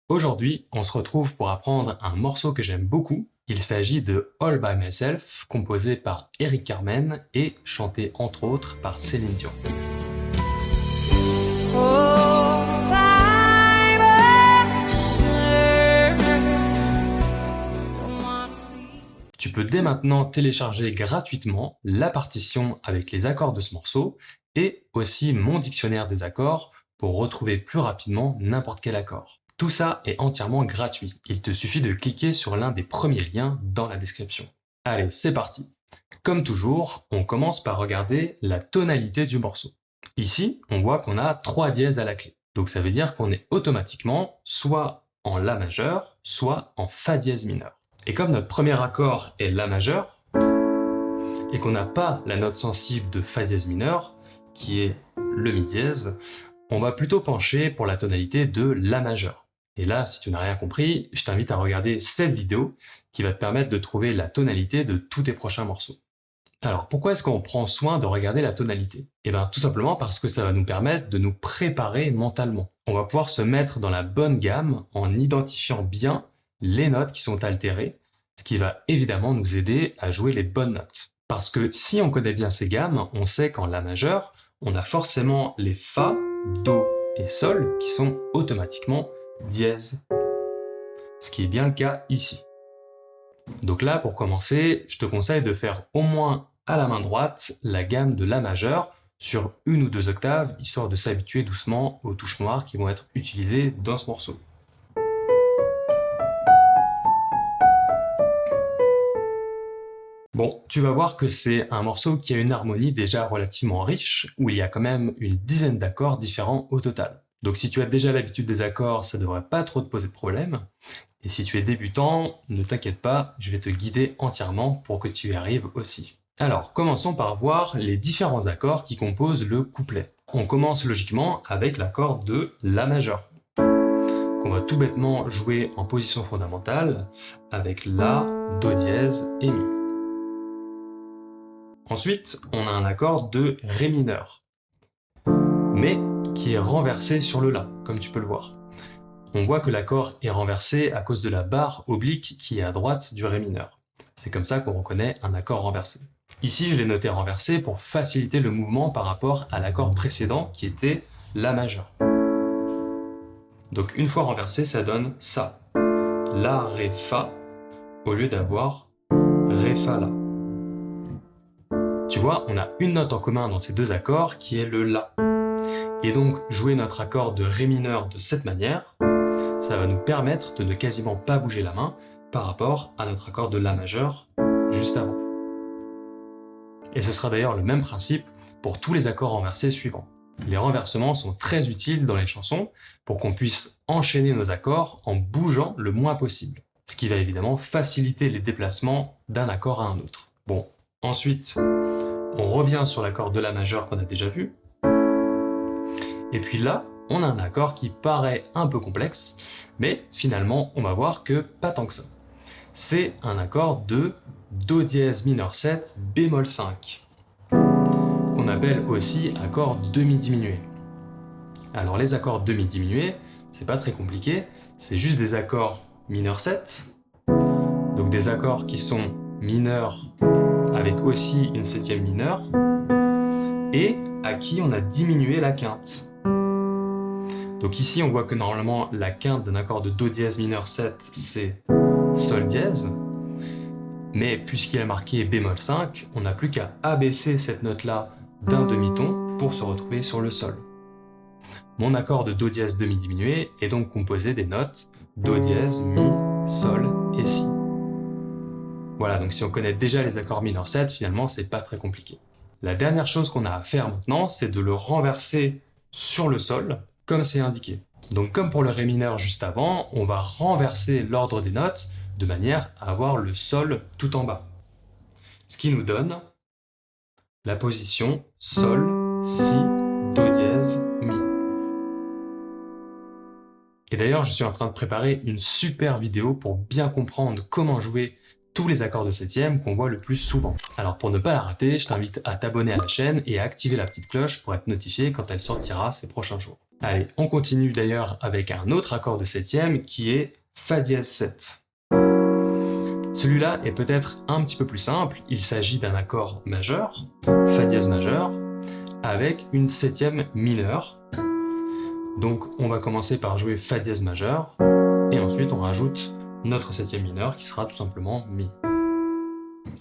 Aujourd'hui, on se retrouve pour apprendre un morceau que j'aime beaucoup. Il s'agit de All By Myself, composé par Eric Carmen et chanté entre autres par Céline Dion. Tu peux dès maintenant télécharger gratuitement la partition avec les accords de ce morceau et aussi mon dictionnaire des accords pour retrouver plus rapidement n'importe quel accord. Tout ça est entièrement gratuit. Il te suffit de cliquer sur l'un des premiers liens dans la description. Allez, c'est parti. Comme toujours, on commence par regarder la tonalité du morceau. Ici, on voit qu'on a 3 dièses à la clé. Donc ça veut dire qu'on est automatiquement soit en La majeur, soit en Fa dièse mineur. Et comme notre premier accord est La majeur, et qu'on n'a pas la note sensible de Fa dièse mineur, qui est le Mi dièse, on va plutôt pencher pour la tonalité de La majeur. Et là, si tu n'as rien compris, je t'invite à regarder cette vidéo qui va te permettre de trouver la tonalité de tous tes prochains morceaux. Alors, pourquoi est-ce qu'on prend soin de regarder la tonalité? Eh bien, tout simplement parce que ça va nous permettre de nous préparer mentalement. On va pouvoir se mettre dans la bonne gamme en identifiant bien les notes qui sont altérées, ce qui va évidemment nous aider à jouer les bonnes notes. Parce que si on connaît bien ces gammes, on sait qu'en La majeur, on a forcément les Fa, Do et Sol qui sont automatiquement dièse, ce qui est bien le cas ici. Donc là, pour commencer, je te conseille de faire au moins à la main droite la gamme de La majeur sur 1 ou 2 octaves, histoire de s'habituer doucement aux touches noires qui vont être utilisées dans ce morceau. Bon, tu vas voir que c'est un morceau qui a une harmonie déjà relativement riche, où il y a quand même une dizaine d'accords différents au total. Donc si tu as déjà l'habitude des accords, ça ne devrait pas trop te poser de problème. Et si tu es débutant, ne t'inquiète pas, je vais te guider entièrement pour que tu y arrives aussi. Alors, commençons par voir les différents accords qui composent le couplet. On commence logiquement avec l'accord de La majeur, qu'on va tout bêtement jouer en position fondamentale avec La, Do dièse et Mi. Ensuite, on a un accord de Ré mineur, mais qui est renversé sur le La, comme tu peux le voir. On voit que l'accord est renversé à cause de la barre oblique qui est à droite du Ré mineur. C'est comme ça qu'on reconnaît un accord renversé. Ici, je l'ai noté renversé pour faciliter le mouvement par rapport à l'accord précédent qui était La majeur. Donc une fois renversé, ça donne ça. La, Ré, Fa, au lieu d'avoir Ré, Fa, La. Tu vois, on a une note en commun dans ces deux accords qui est le La. Et donc, jouer notre accord de Ré mineur de cette manière, ça va nous permettre de ne quasiment pas bouger la main par rapport à notre accord de La majeur juste avant. Et ce sera d'ailleurs le même principe pour tous les accords renversés suivants. Les renversements sont très utiles dans les chansons pour qu'on puisse enchaîner nos accords en bougeant le moins possible, ce qui va évidemment faciliter les déplacements d'un accord à un autre. Bon, ensuite, on revient sur l'accord de La majeur qu'on a déjà vu. Et puis là, on a un accord qui paraît un peu complexe, mais finalement, on va voir que pas tant que ça. C'est un accord de Do dièse mineur 7 bémol 5, qu'on appelle aussi accord demi-diminué. Alors les accords demi-diminués, c'est pas très compliqué, c'est juste des accords mineur 7, donc des accords qui sont mineurs avec aussi une septième mineure, et à qui on a diminué la quinte. Donc ici, on voit que normalement, la quinte d'un accord de Do dièse mineur 7, c'est Sol dièse. Mais puisqu'il a marqué bémol 5, on n'a plus qu'à abaisser cette note-là d'un demi-ton pour se retrouver sur le Sol. Mon accord de Do dièse demi-diminué est donc composé des notes Do dièse, Mi, Sol et Si. Voilà, donc si on connaît déjà les accords mineur 7, finalement, c'est pas très compliqué. La dernière chose qu'on a à faire maintenant, c'est de le renverser sur le Sol, comme c'est indiqué. Donc comme pour le Ré mineur juste avant, on va renverser l'ordre des notes de manière à avoir le Sol tout en bas. Ce qui nous donne la position Sol, Si, Do dièse, Mi. Et d'ailleurs, je suis en train de préparer une super vidéo pour bien comprendre comment jouer tous les accords de septième qu'on voit le plus souvent. Alors pour ne pas la rater, je t'invite à t'abonner à la chaîne et à activer la petite cloche pour être notifié quand elle sortira ces prochains jours. Allez, on continue d'ailleurs avec un autre accord de septième qui est Fa dièse 7. Celui-là est peut-être un petit peu plus simple, il s'agit d'un accord majeur, Fa dièse majeur, avec une septième mineure. Donc on va commencer par jouer Fa dièse majeur, et ensuite on rajoute notre septième mineur qui sera tout simplement Mi.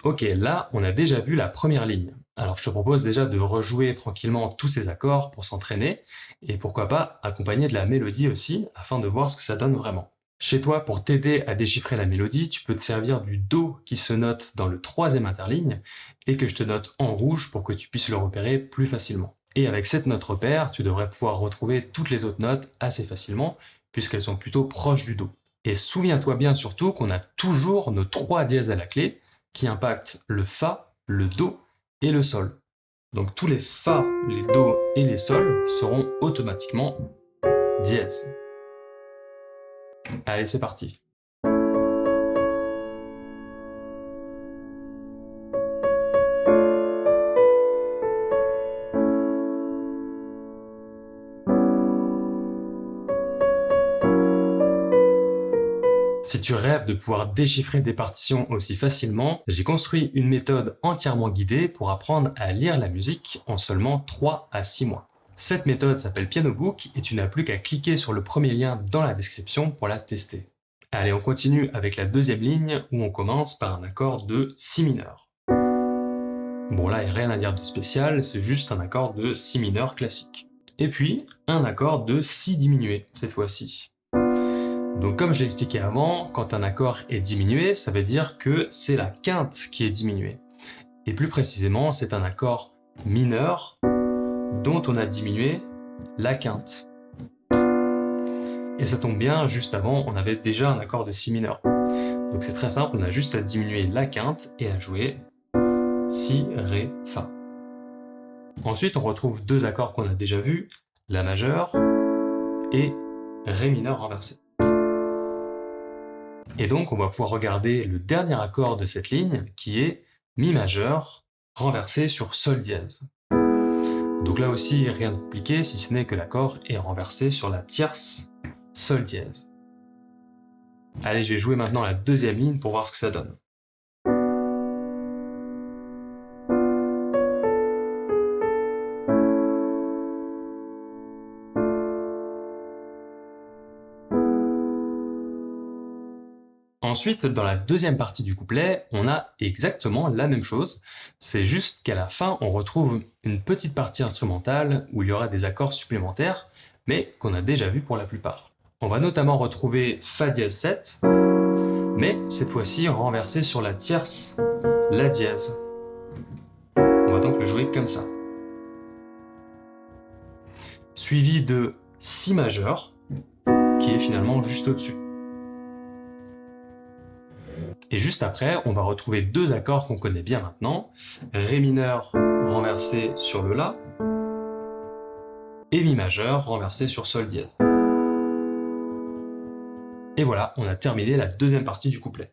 Ok, là on a déjà vu la première ligne. Alors je te propose déjà de rejouer tranquillement tous ces accords pour s'entraîner, et pourquoi pas accompagner de la mélodie aussi, afin de voir ce que ça donne vraiment. Chez toi, pour t'aider à déchiffrer la mélodie, tu peux te servir du Do qui se note dans le troisième interligne, et que je te note en rouge pour que tu puisses le repérer plus facilement. Et avec cette note repère, tu devrais pouvoir retrouver toutes les autres notes assez facilement, puisqu'elles sont plutôt proches du Do. Et souviens-toi bien surtout qu'on a toujours nos 3 dièses à la clé, qui impactent le Fa, le Do et le Sol. Donc tous les Fa, les Do et les Sol seront automatiquement dièses. Allez, c'est parti. Si tu rêves de pouvoir déchiffrer des partitions aussi facilement, j'ai construit une méthode entièrement guidée pour apprendre à lire la musique en seulement 3 à 6 mois. Cette méthode s'appelle Piano Book et tu n'as plus qu'à cliquer sur le premier lien dans la description pour la tester. Allez, on continue avec la deuxième ligne où on commence par un accord de Si mineur. Bon là, il n'y a rien à dire de spécial, c'est juste un accord de Si mineur classique. Et puis, un accord de Si diminué, cette fois-ci. Donc comme je l'ai expliqué avant, quand un accord est diminué, ça veut dire que c'est la quinte qui est diminuée. Et plus précisément, c'est un accord mineur dont on a diminué la quinte. Et ça tombe bien, juste avant, on avait déjà un accord de Si mineur. Donc c'est très simple, on a juste à diminuer la quinte et à jouer Si, Ré, Fa. Ensuite, on retrouve 2 accords qu'on a déjà vus, La majeur et Ré mineur renversé. Et donc, on va pouvoir regarder le dernier accord de cette ligne, qui est Mi majeur renversé sur Sol dièse. Donc là aussi, rien de compliqué, si ce n'est que l'accord est renversé sur la tierce Sol dièse. Allez, je vais jouer maintenant la deuxième ligne pour voir ce que ça donne. Ensuite, dans la deuxième partie du couplet, on a exactement la même chose, c'est juste qu'à la fin, on retrouve une petite partie instrumentale où il y aura des accords supplémentaires, mais qu'on a déjà vu pour la plupart. On va notamment retrouver Fa dièse 7, mais cette fois-ci renversé sur la tierce La dièse. On va donc le jouer comme ça. Suivi de Si majeur, qui est finalement juste au-dessus. Et juste après, on va retrouver 2 accords qu'on connaît bien maintenant, Ré mineur renversé sur le La, et Mi majeur renversé sur Sol dièse. Et voilà, on a terminé la deuxième partie du couplet.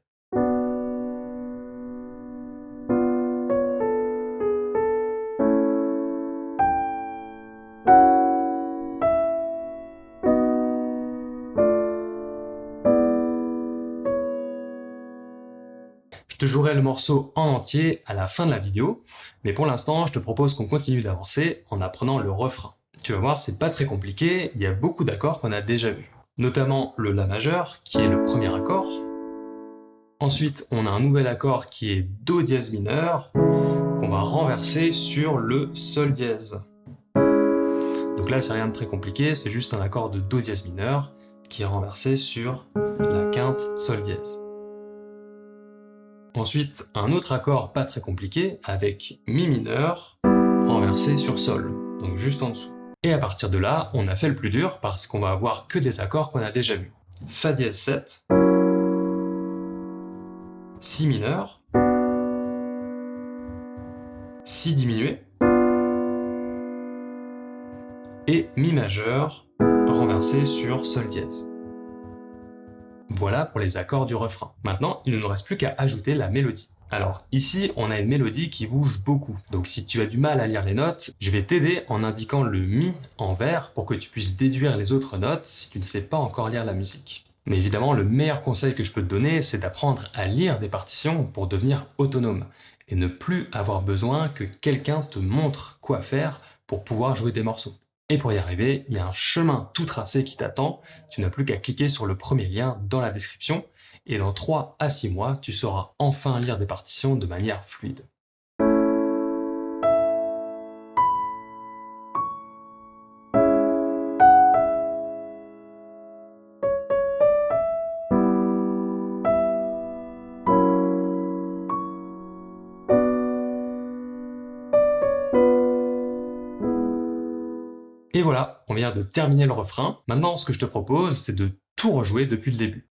Je te jouerai le morceau en entier à la fin de la vidéo, mais pour l'instant, je te propose qu'on continue d'avancer en apprenant le refrain. Tu vas voir, c'est pas très compliqué, il y a beaucoup d'accords qu'on a déjà vus. Notamment le La majeur, qui est le premier accord. Ensuite, on a un nouvel accord qui est Do dièse mineur, qu'on va renverser sur le Sol dièse. Donc là, c'est rien de très compliqué, c'est juste un accord de Do dièse mineur qui est renversé sur la quinte Sol dièse. Ensuite, un autre accord pas très compliqué avec Mi mineur renversé sur Sol, donc juste en dessous. Et à partir de là, on a fait le plus dur parce qu'on va avoir que des accords qu'on a déjà vus. Fa dièse 7, Si mineur, Si diminué, et Mi majeur renversé sur Sol dièse. Voilà pour les accords du refrain. Maintenant, il ne nous reste plus qu'à ajouter la mélodie. Alors ici, on a une mélodie qui bouge beaucoup. Donc si tu as du mal à lire les notes, je vais t'aider en indiquant le mi en vert pour que tu puisses déduire les autres notes si tu ne sais pas encore lire la musique. Mais évidemment, le meilleur conseil que je peux te donner, c'est d'apprendre à lire des partitions pour devenir autonome et ne plus avoir besoin que quelqu'un te montre quoi faire pour pouvoir jouer des morceaux. Et pour y arriver, il y a un chemin tout tracé qui t'attend. Tu n'as plus qu'à cliquer sur le premier lien dans la description et dans 3 à 6 mois, tu sauras enfin lire des partitions de manière fluide. Et voilà, on vient de terminer le refrain. Maintenant, ce que je te propose, c'est de tout rejouer depuis le début.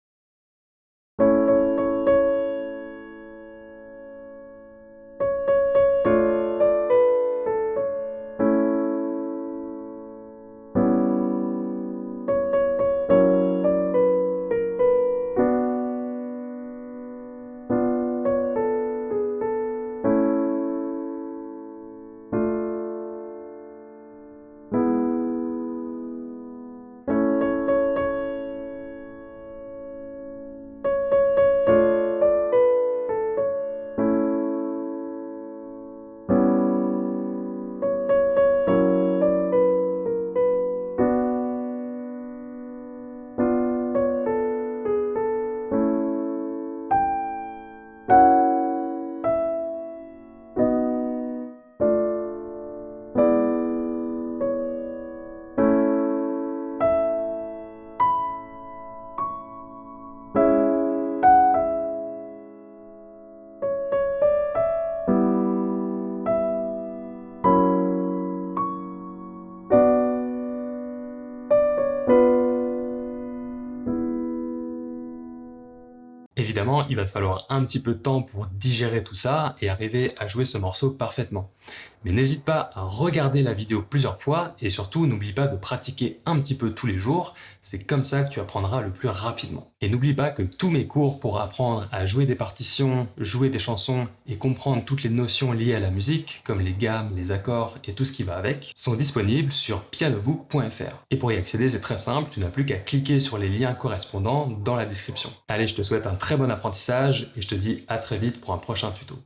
Évidemment, il va te falloir un petit peu de temps pour digérer tout ça et arriver à jouer ce morceau parfaitement. Mais n'hésite pas à regarder la vidéo plusieurs fois et surtout n'oublie pas de pratiquer un petit peu tous les jours, c'est comme ça que tu apprendras le plus rapidement. Et n'oublie pas que tous mes cours pour apprendre à jouer des partitions, jouer des chansons et comprendre toutes les notions liées à la musique, comme les gammes, les accords et tout ce qui va avec, sont disponibles sur pianobook.fr. Et pour y accéder, c'est très simple, tu n'as plus qu'à cliquer sur les liens correspondants dans la description. Allez, je te souhaite un très bon apprentissage et je te dis à très vite pour un prochain tuto.